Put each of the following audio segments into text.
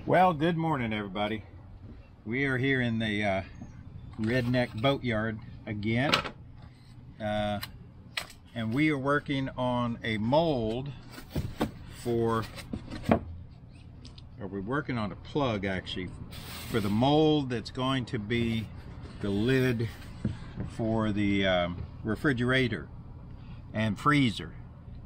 Well, good morning, everybody. We are here in the Redneck Boatyard again, and we are working on a mold for, or we're working on a plug actually, for the mold that's going to be the lid for the refrigerator and freezer.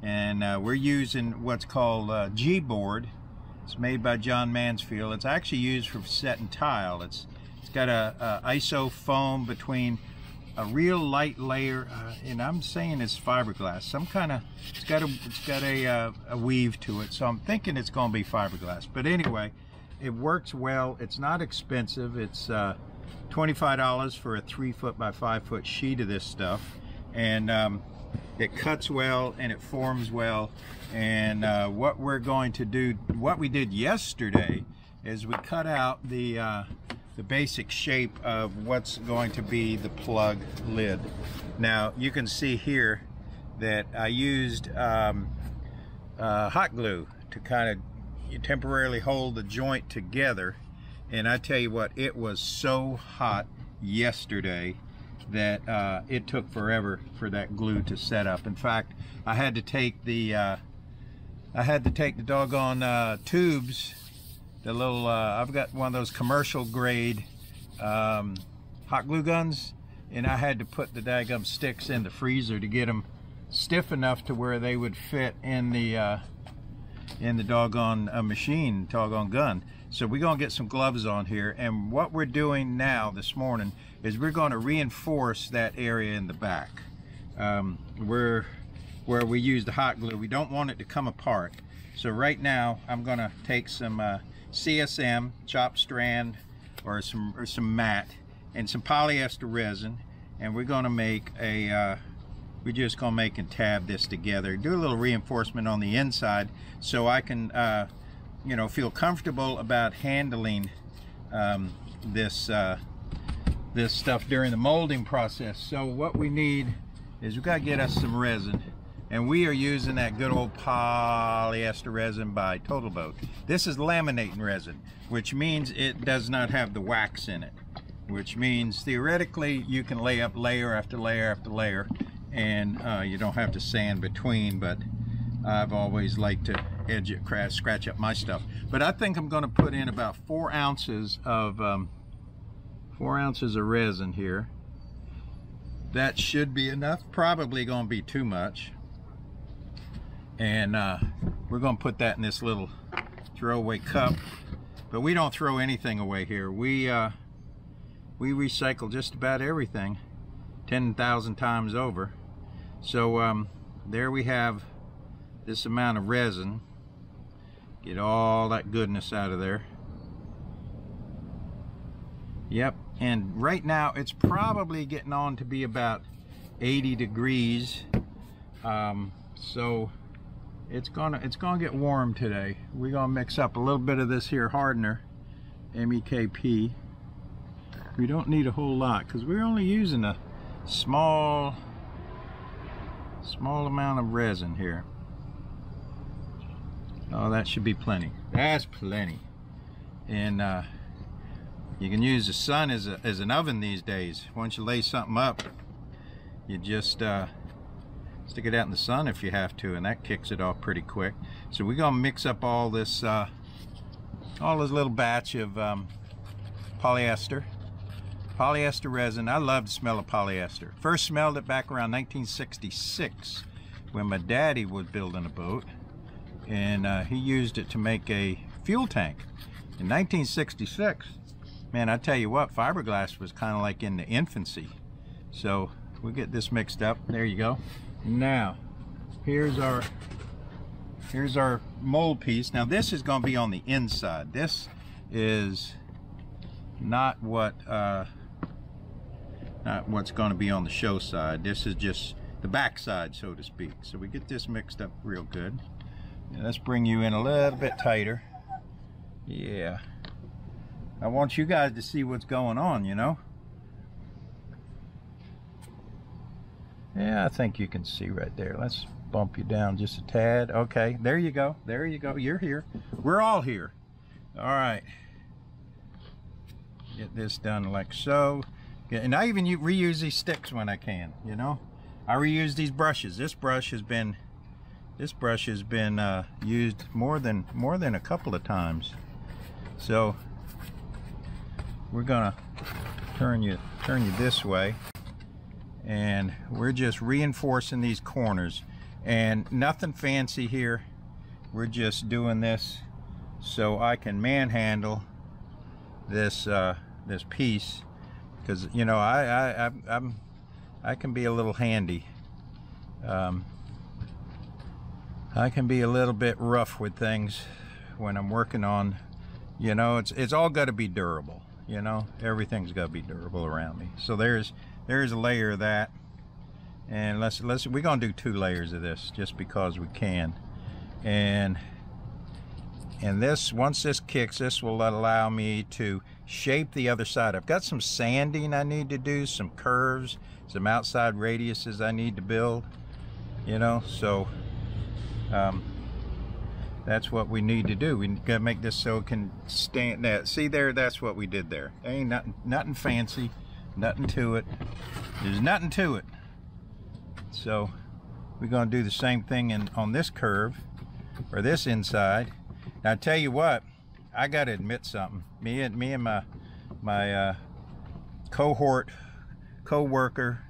And we're using what's called G-board. It's made by John Mansfield. It's actually used for setting tile. It's got a iso foam between a real light layer, and I'm saying it's fiberglass. Some kind of, it's got a weave to it, so I'm thinking it's going to be fiberglass. But anyway, it works well. It's not expensive. It's $25 for a 3 foot by 5 foot sheet of this stuff, and it cuts well and it forms well. And what we're going to do, what we did yesterday, is we cut out the basic shape of what's going to be the plug lid. Now you can see here that I used hot glue to kind of temporarily hold the joint together. And I tell you what, it was so hot yesterday that it took forever for that glue to set up. In fact, I had to take the doggone tubes, the little I've got one of those commercial grade hot glue guns, and I had to put the daggum sticks in the freezer to get them stiff enough to where they would fit in the doggone machine, doggone gun. So we're gonna get some gloves on here, and what we're doing now this morning is we're going to reinforce that area in the back where we use the hot glue. We don't want it to come apart. So right now I'm going to take some CSM chopped strand or some mat and some polyester resin, and we're going to make a we're just going to make and tab this together, do a little reinforcement on the inside so I can you know, feel comfortable about handling this stuff during the molding process. So what we need is we've got to get us some resin, and we are using that good old polyester resin by Total Boat. This is laminating resin, which means it does not have the wax in it, which means theoretically you can lay up layer after layer after layer, and you don't have to sand between. But I've always liked to edge it, scratch up my stuff. But I think I'm going to put in about 4 ounces of 4 ounces of resin here. That should be enough. Probably going to be too much. And we're going to put that in this little throwaway cup. But we don't throw anything away here. We recycle just about everything 10,000 times over. So there we have this amount of resin. Get all that goodness out of there. Yep, and right now it's probably getting on to be about 80 degrees. So it's gonna get warm today. We're gonna mix up a little bit of this here hardener, MEKP. We don't need a whole lot because we're only using a small amount of resin here. Oh, that should be plenty. That's plenty. And you can use the sun as an oven these days. Once you lay something up, you just stick it out in the sun if you have to, and that kicks it off pretty quick. So we're gonna mix up all this little batch of polyester resin. I love the smell of polyester. First smelled it back around 1966 when my daddy was building a boat, and he used it to make a fuel tank in 1966. Man, I tell you what, fiberglass was kind of like in the infancy. So we'll get this mixed up. There you go. Now here's our mold piece. Now this is going to be on the inside. This is not what's going to be on the show side. This is just the back side, so to speak. So we get this mixed up real good. Now let's bring you in a little bit tighter. Yeah, I want you guys to see what's going on, you know. Yeah, I think you can see right there. Let's bump you down just a tad. Okay, there you go. There you go. You're here. We're all here. All right, get this done like so. And I even reuse these sticks when I can, you know. I reuse these brushes. This brush has been used more than a couple of times. So we're gonna turn you this way, and we're just reinforcing these corners, and nothing fancy here. We're just doing this so I can manhandle this this piece, because you know I can be a little handy. I can be a little bit rough with things when I'm working on, you know, it's all got to be durable, you know, everything's got to be durable around me. So there's a layer of that, and we're gonna do 2 layers of this just because we can. And this, once this kicks, this will allow me to shape the other side. I've got some sanding I need to do, some curves, some outside radiuses I need to build, you know. So that's what we need to do. We gotta make this so it can stand. That, see there, that's what we did there. Ain't nothing fancy, nothing to it. There's nothing to it. So we're gonna do the same thing on this curve, or this inside. Now I tell you what, I gotta admit something. Me and my co-worker,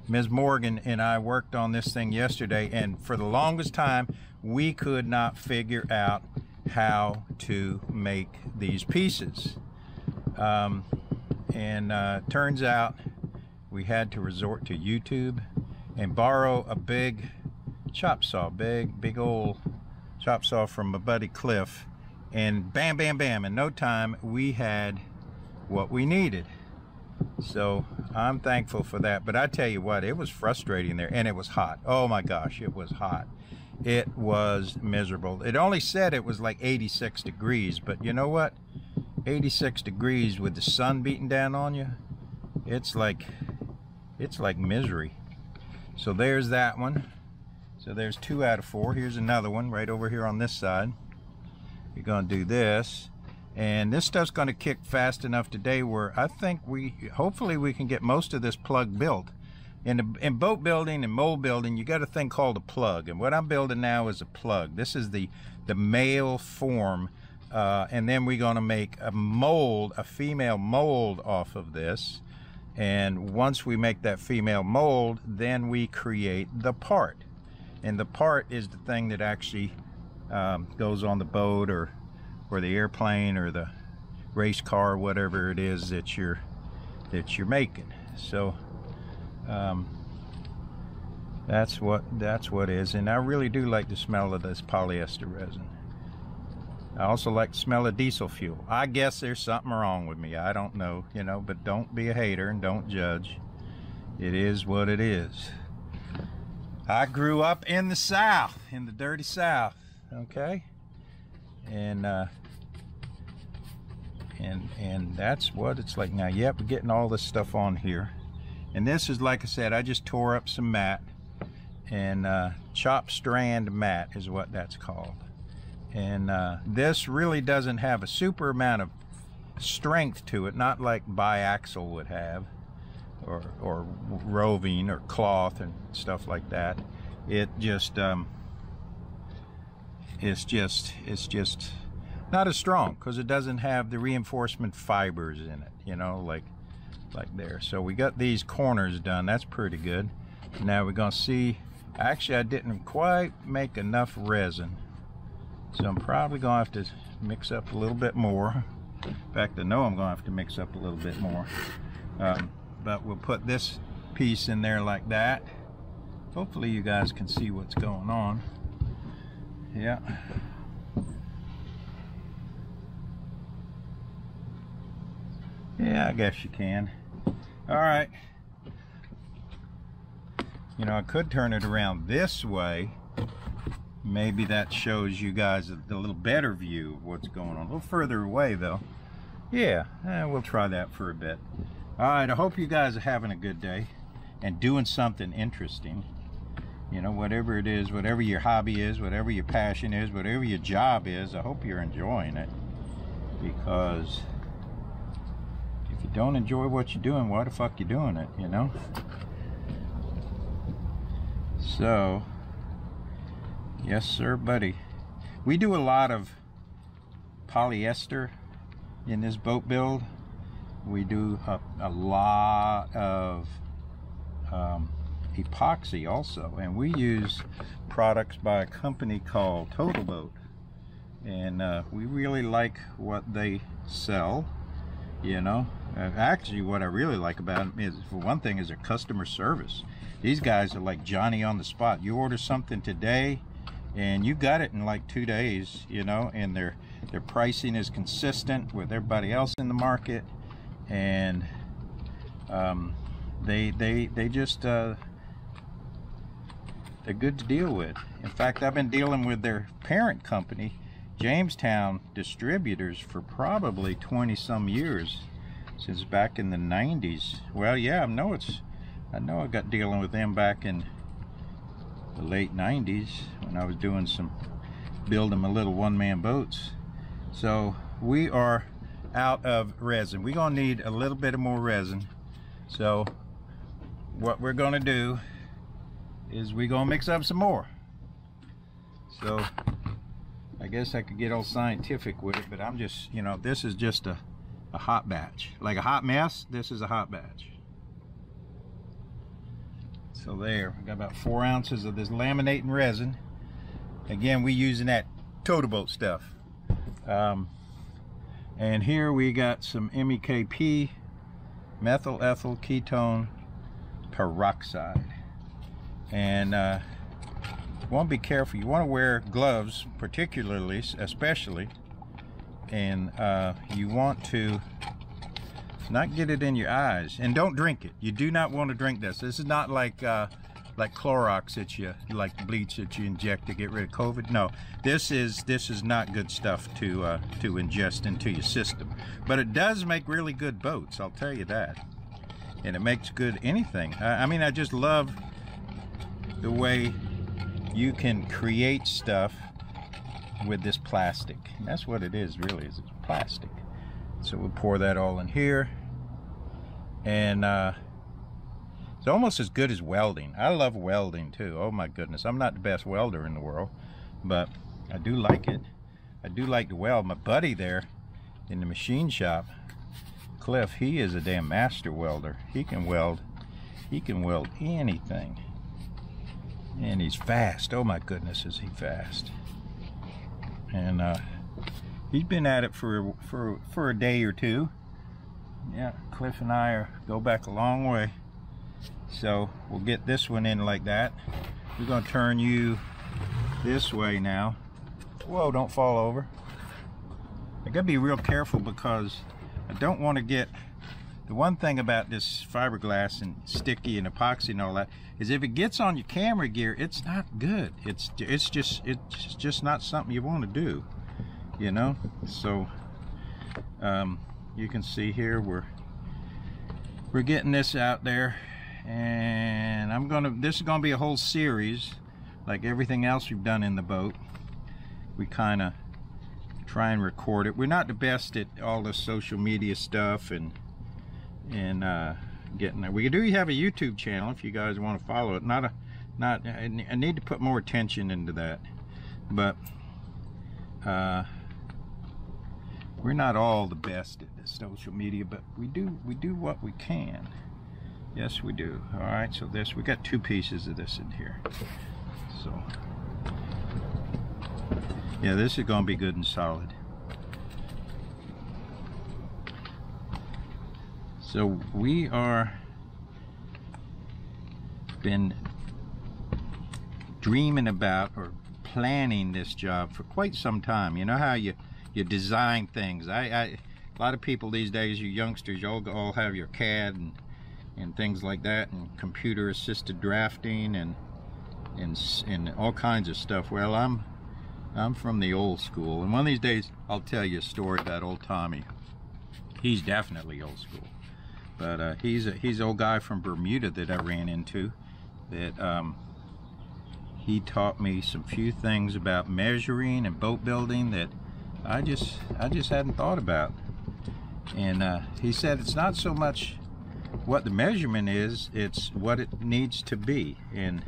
Ms. Morgan, and I worked on this thing yesterday, and for the longest time we could not figure out how to make these pieces. Turns out we had to resort to YouTube and borrow a big chop saw, big old chop saw from my buddy Cliff, and bam, bam, bam, in no time we had what we needed. So I'm thankful for that. But I tell you what, it was frustrating there, and it was hot. Oh my gosh, it was hot. It was miserable. It only said it was like 86 degrees, but you know what? 86 degrees with the sun beating down on you, it's like misery. So there's that one. So there's 2 out of 4. Here's another one right over here on this side. We're gonna do this. And this stuff's going to kick fast enough today where I think hopefully we can get most of this plug built. In boat building and mold building, you got a thing called a plug, and what I'm building now is a plug. This is the male form, and then we're going to make a mold, a female mold off of this. And once we make that female mold, then we create the part, and the part is the thing that actually goes on the boat or the airplane or the race car, whatever it is that you're making. So that's what it is. And I really do like the smell of this polyester resin. I also like the smell of diesel fuel. I guess there's something wrong with me, I don't know, you know, but don't be a hater and don't judge. It is what it is. I grew up in the South, in the dirty South, okay? And that's what it's like now. Yep, we're getting all this stuff on here. And this is, like I said, I just tore up some mat, and chop strand mat is what that's called. And this really doesn't have a super amount of strength to it, not like biaxial would have, or roving or cloth and stuff like that. It just it's just not as strong because it doesn't have the reinforcement fibers in it, you know, like there. So we got these corners done. That's pretty good. Now we're gonna see, actually I didn't quite make enough resin, so I'm probably gonna have to mix up a little bit more. In fact, I know I'm gonna have to mix up a little bit more. But we'll put this piece in there like that. Hopefully you guys can see what's going on. Yeah. Yeah, I guess you can. All right. You know, I could turn it around this way. Maybe that shows you guys a little better view of what's going on. A little further away though. Yeah, we'll try that for a bit. All right, I hope you guys are having a good day and doing something interesting. You know, whatever it is, whatever your hobby is, whatever your passion is, whatever your job is, I hope you're enjoying it. Because if you don't enjoy what you're doing, why the fuck you doing it, you know? So, yes sir, buddy. We do a lot of polyester in this boat build. We do a lot of epoxy also, and we use products by a company called Total Boat, and we really like what they sell, you know. Actually, what I really like about them is, for one thing, is their customer service. These guys are like Johnny on the spot. You order something today and you got it in like 2 days, you know, and their pricing is consistent with everybody else in the market, and they just they're good to deal with. In fact, I've been dealing with their parent company, Jamestown Distributors, for probably 20 some years, since back in the 90s. Well, yeah, I know I got dealing with them back in the late 90s when I was doing building my little one-man boats. So we are out of resin. We're gonna need a little bit of more resin. So what we're gonna do is we're gonna mix up some more. So I guess I could get all scientific with it, but I'm just, you know, this is just a hot batch. Like a hot mess, this is a hot batch. So there, we got about 4 ounces of this laminating resin. Again, we using that Total Boat stuff. And here we got some MEKP, methyl ethyl ketone peroxide. And you want to be careful. You want to wear gloves, particularly, especially, and you want to not get it in your eyes. And don't drink it. You do not want to drink this. This is not like Clorox that you, like bleach that you inject to get rid of COVID. No, this is not good stuff to ingest into your system. But it does make really good boats, I'll tell you that. And it makes good anything. I mean, I just love the way you can create stuff with this plastic. And that's what it is, really, is it's plastic. So we'll pour that all in here. And it's almost as good as welding. I love welding too. Oh my goodness. I'm not the best welder in the world, but I do like it. I do like to weld. My buddy there in the machine shop, Cliff, he is a damn master welder. He can weld anything. And he's fast. Oh my goodness, is he fast. And he's been at it for a day or two. Yeah, Cliff and I go back a long way. So we'll get this one in like that. We're going to turn you this way now. Whoa, don't fall over. I gotta be real careful because I don't want to get, the one thing about this fiberglass and sticky and epoxy and all that is if it gets on your camera gear, it's not good. It's just not something you want to do, you know. So you can see here we're getting this out there, and this is gonna be a whole series like everything else we've done in the boat. We kind of try and record it. We're not the best at all the social media stuff and getting there. We do have a YouTube channel if you guys want to follow it. I need to put more attention into that, but we're not all the best at the social media, but we do what we can. Yes, we do. All right, so we got 2 pieces of this in here. So yeah, this is going to be good and solid. So we are been dreaming about or planning this job for quite some time. You know how you design things. A lot of people these days, you youngsters, you all have your CAD and things like that, and computer assisted drafting and all kinds of stuff. Well, I'm from the old school, and one of these days I'll tell you a story about old Tommy. He's definitely old school, but he's an old guy from Bermuda that I ran into that he taught me some few things about measuring and boat building that I just hadn't thought about. And he said it's not so much what the measurement is, it's what it needs to be. And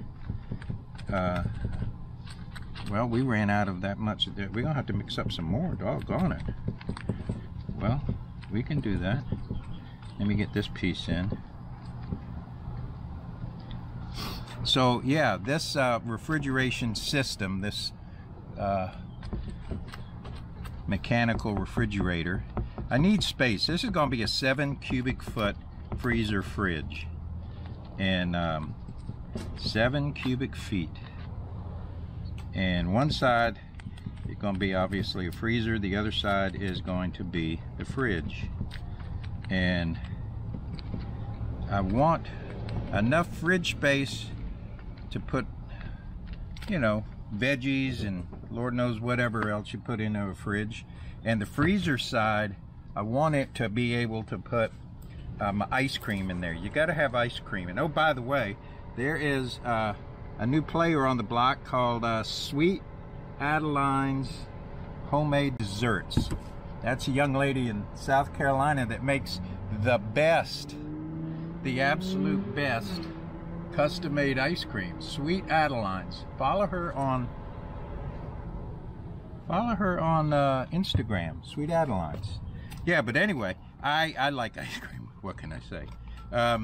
well, we ran out of that much. We're gonna have to mix up some more, doggone it. Well, we can do that. Let me get this piece in. So yeah, this refrigeration system, this mechanical refrigerator, I need space. This is going to be a 7 cubic foot freezer fridge, and 7 cubic feet. And one side is going to be obviously a freezer, the other side is going to be the fridge. And I want enough fridge space to put, you know, veggies and Lord knows whatever else you put into a fridge. And the freezer side, I want it to be able to put my ice cream in there. You got to have ice cream. And oh, by the way, there is a new player on the block called Sweet Adeline's Homemade Desserts. That's a young lady in South Carolina that makes the best, the absolute best custom-made ice cream. Sweet Adeline's. Follow her on Instagram, Sweet Adeline's. Yeah, but anyway, I like ice cream. What can I say? I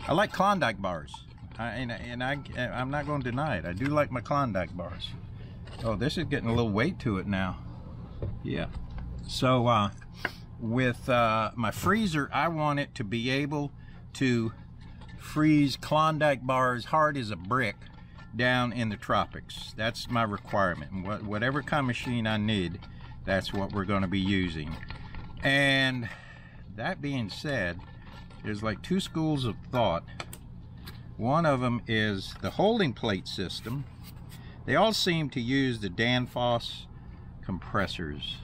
like Klondike bars. I'm not going to deny it. I do like my Klondike bars. Oh, this is getting a little weight to it now. Yeah. So with my freezer, I want it to be able to freeze Klondike bars hard as a brick down in the tropics. That's my requirement. And whatever kind of machine I need, that's what we're going to be using. And that being said, there's like two schools of thought. One of them is the holding plate system. They all seem to use the Danfoss compressors,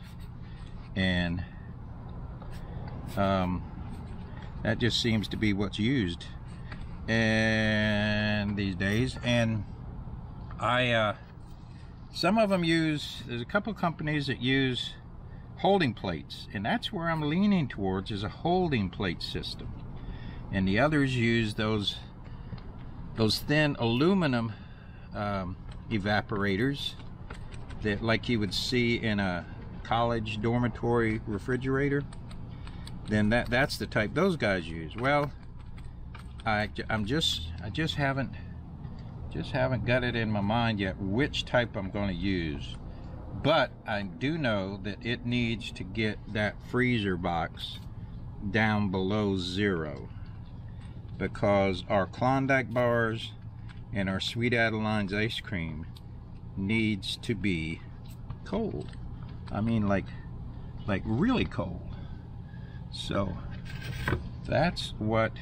and that just seems to be what's used and these days. And some of them use, there's a couple companies that use holding plates, and that's where I'm leaning towards, is a holding plate system. And the others use those thin aluminum evaporators that, like you would see in a college dormitory refrigerator. Then that's the type those guys use. Well, I just haven't got it in my mind yet which type I'm going to use. But I do know that it needs to get that freezer box down below 0, because our Klondike bars and our Sweet Adeline's ice cream needs to be cold. I mean, like really cold. So that's what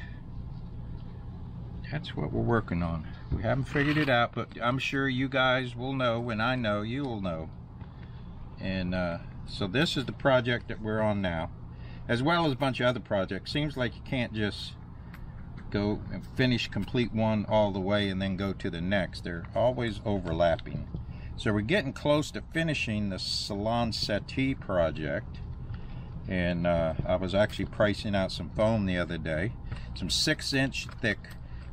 we're working on. We haven't figured it out, but I'm sure you guys will know when I know you will know. And so this is the project that we're on now, as well as a bunch of other projects. Seems like you can't just go and complete one all the way and then go to the next. They're always overlapping. So we're getting close to finishing the salon settee project. And I was actually pricing out some foam the other day, some 6-inch thick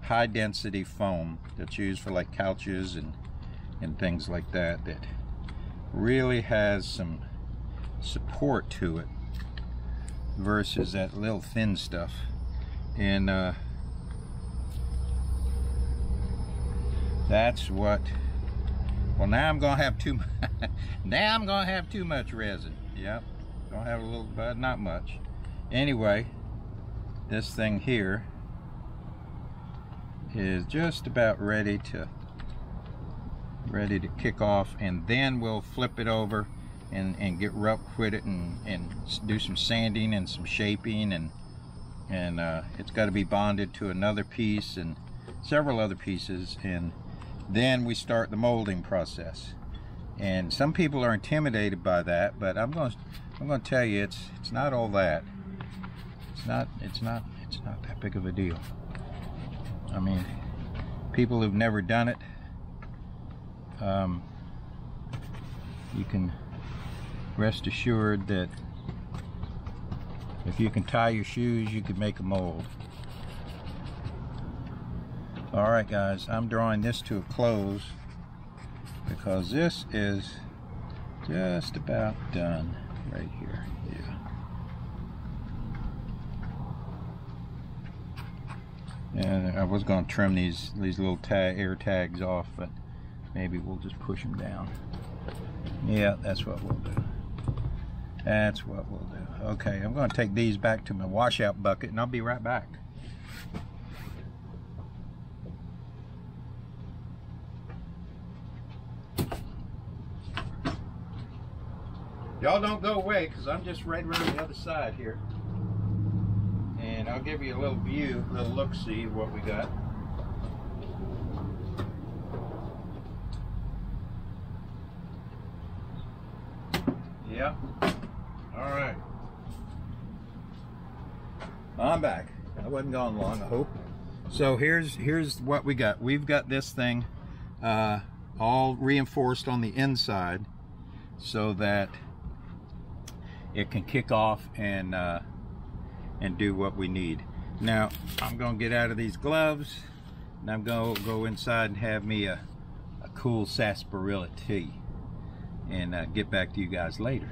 high density foam that's used for like couches and things like that, that really has some support to it versus that little thin stuff. And that's what, well, now I'm gonna have too now I'm gonna have too much resin. Yep, gonna have a little, but not much. Anyway, this thing here is just about ready to kick off, and then we'll flip it over and get rough with it and do some sanding and some shaping, and it's got to be bonded to another piece and several other pieces, and then we start the molding process. And some people are intimidated by that, but I'm going to tell you, it's not all that. It's not that big of a deal. I mean, people who've never done it, you can rest assured that if you can tie your shoes, you can make a mold. All right, guys, I'm drawing this to a close because this is just about done right here. Yeah. And I was going to trim these little air tags off, but maybe we'll just push them down. Yeah, that's what we'll do. That's what we'll do. Okay, I'm going to take these back to my washout bucket, and I'll be right back. Y'all don't go away, because I'm just right around the other side here. And I'll give you a little view, a little look-see of what we got. Yeah. All right. I'm back. I wasn't gone long, I hope. So here's what we got. We've got this thing all reinforced on the inside so that it can kick off and do what we need. Now I'm gonna get out of these gloves and I'm gonna go inside and have me a cool sarsaparilla tea and get back to you guys later.